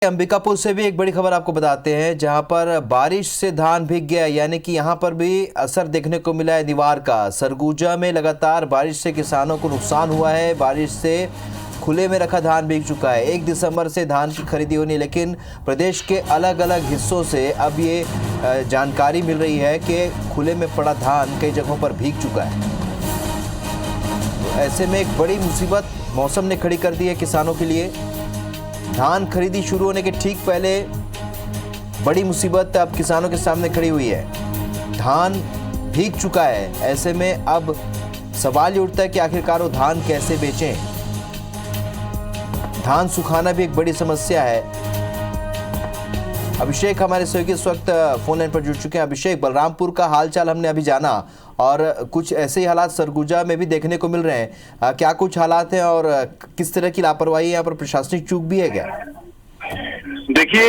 अंबिकापुर से भी एक बड़ी खबर आपको बताते हैं, जहां पर बारिश से धान भीग गया, यानी कि यहां पर भी असर देखने को मिला है दीवार का। सरगुजा में लगातार बारिश से किसानों को नुकसान हुआ है। बारिश से खुले में रखा धान भीग चुका है। 1 दिसंबर से धान की खरीदी होनी, लेकिन प्रदेश के अलग अलग हिस्सों से अब ये जानकारी मिल रही है कि खुले में पड़ा धान कई जगहों पर भीग चुका है। तो ऐसे में एक बड़ी मुसीबत मौसम ने खड़ी कर दी है किसानों के लिए। धान खरीदी शुरू होने के ठीक पहले बड़ी मुसीबत अब किसानों के सामने खड़ी हुई है। धान भीग चुका है। ऐसे में अब सवाल ये उठता है कि आखिरकार वो धान कैसे बेचें। धान सुखाना भी एक बड़ी समस्या है। अभिषेक हमारे सहयोगी इस वक्त फोन लाइन पर जुड़ चुके हैं। अभिषेक, बलरामपुर का हालचाल हमने अभी जाना और कुछ ऐसे ही हालात सरगुजा में भी देखने को मिल रहे हैं। क्या कुछ हालात हैं और किस तरह की लापरवाही यहाँ पर प्रशासनिक चूक भी है क्या? देखिए,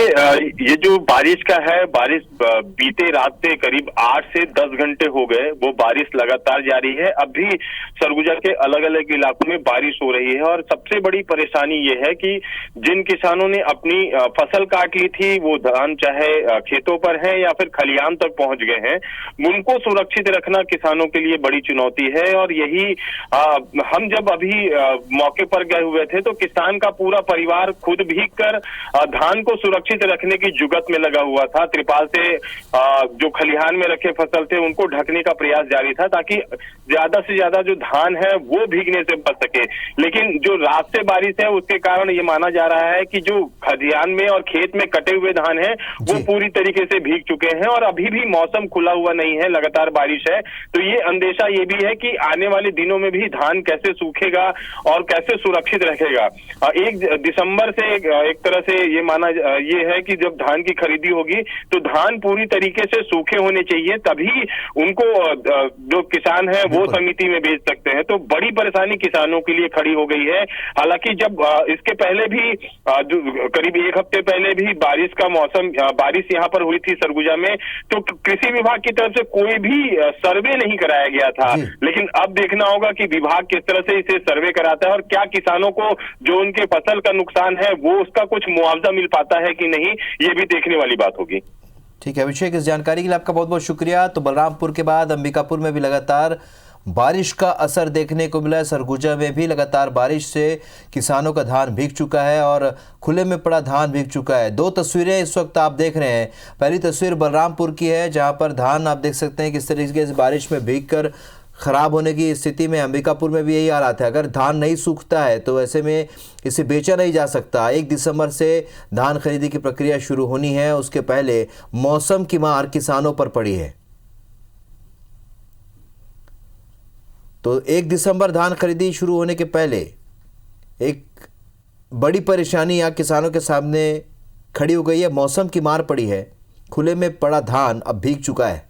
ये जो बारिश का है, बारिश बीते रात से करीब 8 से 10 घंटे हो गए, वो बारिश लगातार जारी है। अब भी सरगुजा के अलग अलग इलाकों में बारिश हो रही है और सबसे बड़ी परेशानी ये है कि जिन किसानों ने अपनी फसल काट ली थी, वो धान चाहे खेतों पर है या फिर खलिहान तक पहुंच गए हैं, उनको सुरक्षित रखना किसानों के लिए बड़ी चुनौती है। और यही हम जब अभी मौके पर गए हुए थे तो किसान का पूरा परिवार खुद भीग कर धान को सुरक्षित रखने की जुगत में लगा हुआ था। त्रिपाल से जो खलिहान में रखे फसल थे उनको ढकने का प्रयास जारी था, ताकि ज्यादा से ज्यादा जो धान है वो भीगने से बच सके। लेकिन जो रात से बारिश है उसके कारण ये माना जा रहा है कि जो खलिहान में और खेत में कटे हुए धान है वो पूरी तरीके से भीग चुके हैं और अभी भी मौसम खुला हुआ नहीं है, लगातार बारिश है। तो ये अंदेशा ये भी है कि आने वाले दिनों में भी धान कैसे सूखेगा और कैसे सुरक्षित रखेगा। 1 दिसंबर से एक तरह से ये माना ये है कि जब धान की खरीदी होगी तो धान पूरी तरीके से सूखे होने चाहिए, तभी उनको जो किसान है वो समिति में भेज सकते हैं। तो बड़ी परेशानी किसानों के लिए खड़ी हो गई है। हालांकि जब इसके पहले भी करीब 1 हफ्ते पहले भी बारिश का मौसम, बारिश यहाँ पर हुई थी सरगुजा में, तो कृषि विभाग की तरफ से कोई भी सर्वे नहीं कराया गया था। लेकिन अब देखना होगा कि विभाग किस तरह से इसे सर्वे कराता है और क्या किसानों को जो उनके फसल का नुकसान है वो उसका कुछ मुआवजा मिल पाता है कि नहीं, ये भी देखने वाली बात होगी। ठीक है अभिषेक, इस जानकारी के लिए आपका बहुत बहुत शुक्रिया। तो बलरामपुर के बाद अंबिकापुर में भी लगातार बारिश का असर देखने को मिला है। सरगुजा में भी लगातार बारिश से किसानों का धान भीग चुका है और खुले में पड़ा धान भीग चुका है। 2 तस्वीरें इस वक्त आप देख रहे हैं। पहली तस्वीर बलरामपुर की है, जहां पर धान आप देख सकते हैं किस तरीके से बारिश में भीगकर खराब होने की स्थिति में। अंबिकापुर में भी यही हालात है। अगर धान नहीं सूखता है तो ऐसे में इसे बेचा नहीं जा सकता। 1 दिसंबर से धान खरीदी की प्रक्रिया शुरू होनी है, उसके पहले मौसम की मार किसानों पर पड़ी है। तो 1 दिसंबर धान खरीदी शुरू होने के पहले एक बड़ी परेशानी यहाँ किसानों के सामने खड़ी हो गई है। मौसम की मार पड़ी है, खुले में पड़ा धान अब भीग चुका है।